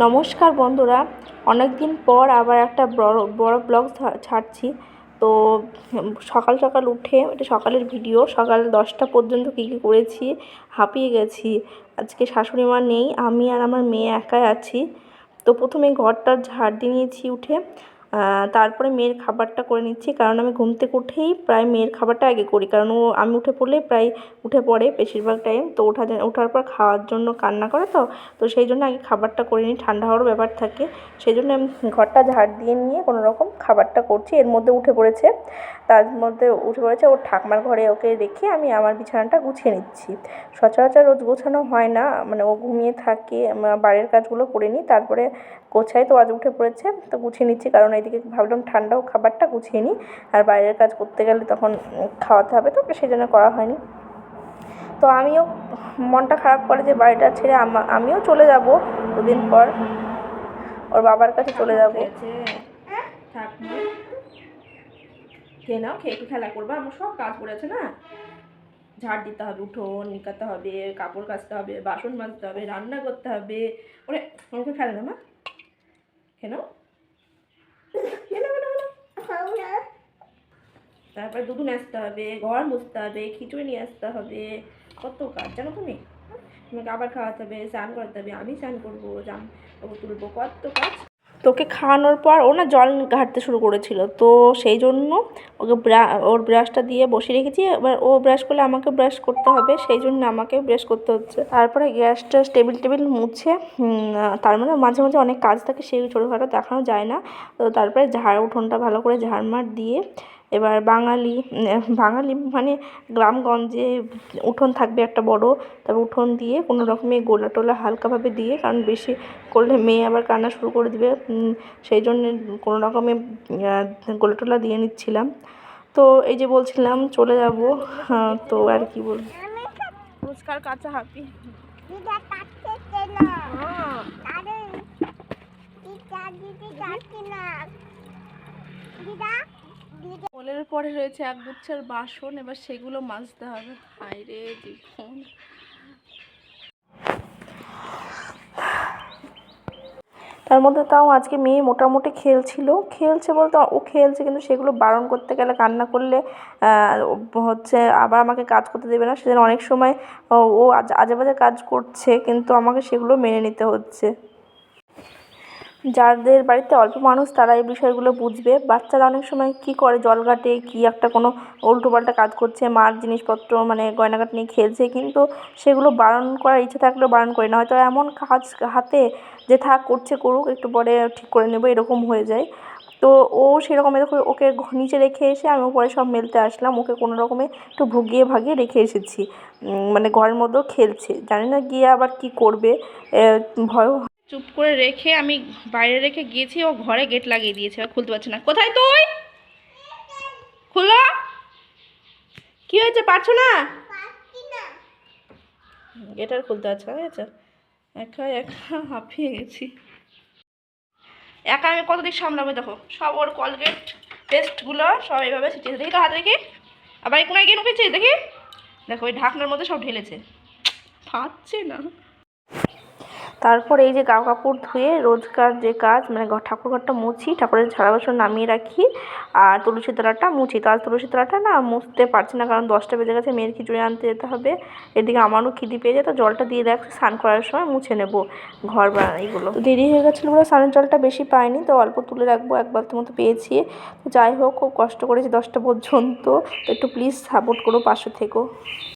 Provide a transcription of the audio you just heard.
নমস্কার বন্ধুরা, অনেক দিন পর আবার একটা বড় ব্লগ ছাড়ছি। তো সকাল সকাল উঠে, এটা সকালের ভিডিও, সকাল 10টা পর্যন্ত কী কী করেছি হাঁপিয়ে গেছি। আজকে শাশুড়ি মা নেই, আমি আর আমার মেয়ে একাই আছি। তো প্রথমে ঘরটা ঝাড় দিয়ে নিয়েছি উঠে, তারপরে মেয়ের খাবারটা করে নিচ্ছি, কারণ আমি ঘুম থেকে উঠেই প্রায় মেয়ের খাবারটা আগে করি, কারণ আমি উঠে পড়লে প্রায় উঠে পড়ে বেশিরভাগ টাইম। তো ওঠার পর খাওয়ার জন্য কান্না করে, তো সেই জন্য আগে খাবারটা করে নিই, ঠান্ডা হওয়ারও ব্যাপার থাকে। সেই জন্য আমি ঘরটা ঝাড় দিয়ে নিয়ে কোনো রকম খাবারটা করছি। এর মধ্যে উঠে পড়েছে ওর ঠাকুমার ঘরে, ওকে রেখে আমি আমার বিছানাটা গুছিয়ে নিচ্ছি। সচরাচর রোজ গোছানো হয় না, মানে ও ঘুমিয়ে থাকে, বাড়ির কাজগুলো করে নিই, তারপরে গোছাই। তো আজ উঠে পড়েছে, তো গুছিয়ে নিচ্ছি, কারণ এইদিকে ভাবলাম ঠান্ডাও খাবারটা গুছিয়ে নিই, আর বাইরের কাজ করতে গেলে তখন খাওয়াতে হবে, তো সেই জন্য করা হয়নি। তো আমিও মনটা খারাপ করে যে বাড়িটা ছেড়ে আমিও চলে যাব দুদিন পর, ওর বাবার কাছে চলে যাব। খেয়ে নাও, খেয়ে একটু খেলা করবো, আমার সব কাজ পড়েছে না, ঝাড় দিতে হবে, উঠোন নিকাতে হবে, কাপড় কাচতে হবে, বাসন মাজতে হবে, রান্না করতে হবে। ওরে আমাকে খেলে না মা, কেন তারপরে দুধ নিয়ে আসতে হবে, ঘর মুছতে হবে, খিচুড়ি নিয়ে আসতে হবে, কত কাজ জানো তুমি। তোমাকে আবার খাওয়াতে হবে, স্নান করাতে হবে, আমি স্নান করবো, জামা তুলবো, কত কাজ। তোকে খাওয়ানোর পর ও না জল ঘাঁটতে শুরু করেছিল, তো সেই জন্য ওকে ওর ব্রাশটা দিয়ে বসিয়ে রেখেছি। এবার ও ব্রাশ করলে আমাকে ব্রাশ করতে হবে, সেই জন্য আমাকে ব্রাশ করতে হচ্ছে। তারপরে গ্যাসটা টেবিল মুছে, তার মানে মাঝে মাঝে অনেক কাজ থাকে, সেই ছোটোখাটো দেখানো যায় না। তো তারপরে উঠোনটা ভালো করে ঝাড়মার দিয়ে, এবার বাঙালি মানে গ্রামগঞ্জে উঠোন থাকবে একটা বড়, তারপর উঠোন দিয়ে কোনো রকমে গোলা টোলা হালকাভাবে দিয়ে, কারণ বেশি করলে মেয়ে আবার কান্না শুরু করে দিবে, সেই জন্যে কোনো রকমে গোলা টোলা দিয়ে নিচ্ছিলাম। তো এই যে বলছিলাম চলে যাব, তো আর কি বলবো, রোজকার কাঁচা হাঁপি। কোলের পরে রয়েছে এক গুচ্ছের বাসন, এবার সেগুলো মাজতে হবে। হায় রে জীবন। তার মধ্যে তাও আজকে মেয়ে মোটামুটি খেলছে বলতে ও খেলছে, কিন্তু সেগুলো বারণ করতে গেলে, কান্না করলে হচ্ছে আবার আমাকে কাজ করতে দেবে না, সেজন্য অনেক সময় ও আজে বাজে কাজ করছে, কিন্তু আমাকে সেগুলো মেনে নিতে হচ্ছে। যাদের বাড়িতে অল্প মানুষ তারা এই বিষয়গুলো বুঝবে। বাচ্চারা অনেক সময় কী করে, জল ঘাটে কি একটা কোনো উল্টোপাল্টা কাজ করছে, মার জিনিসপত্র মানে গয়নাঘাট নিয়ে খেলছে, কিন্তু সেগুলো বারণ করার ইচ্ছে থাকলেও বারণ করি না, হয়তো এমন কাজ হাতে যে করছে করুক, একটু পরে ঠিক করে নেবো, এরকম হয়ে যায়। তো ও সেরকম দেখো, ওকে নিচে রেখে এসে আমি পরে সব মেলতে আসলাম, ওকে কোনো রকমে একটু ভাগিয়ে রেখে এসেছি, মানে ঘরের মধ্যেও খেলছে, জানি না গিয়ে আবার কি করবে, ভয়ও। চুপ করে রেখে আমি বাইরে রেখে গিয়েছি, ও ঘরে গেট লাগিয়ে দিয়েছে, খুলতে পারছে না। কোথায় তুই, খুলো, কি হয়েছে, পারছো না? গেট আর খুলতে পারছে না, একা হাঁপিয়ে গেছি। একা আমি কত দিক সামলাবো, দেখো সব ওর কলগেট পেস্টগুলো সব এইভাবে ছিটিয়েছে, দেখি তো হাত রেখে, আবার কোনায় গিয়ে নুকেছে, দেখি, দেখো ওই ঢাকনার মধ্যে সব ঢেলেছে, পাচ্ছে না। তারপর এই যে কাপড় ধুয়ে রোজকার যে কাজ, মানে ঠাকুরঘরটা মুছি, ঠাকুরের ঝাড়া বাসন নামিয়ে রাখি, আর তুলসী তলাটা মুছি। তো আজ তুলসী তলাটা না মুছতে পারছি না, কারণ 10টা বেজে গেছে, মেয়ের খিচুড়ি আনতে যেতে হবে, এদিকে আমারও খিদি পেয়ে যায়, তো জলটা দিয়ে দেখ স্নান করার সময় মুছে নেব ঘর এইগুলো। তো দেরি হয়ে গেছিলো বলে স্নানের জলটা বেশি পাইনি, তো অল্প তুলে রাখবো, এক বালতির মতো পেয়েছি। যাই হোক, খুব কষ্ট করেছি 10টা পর্যন্ত, তো একটু প্লিজ সাপোর্ট করো, পাশে থেকো।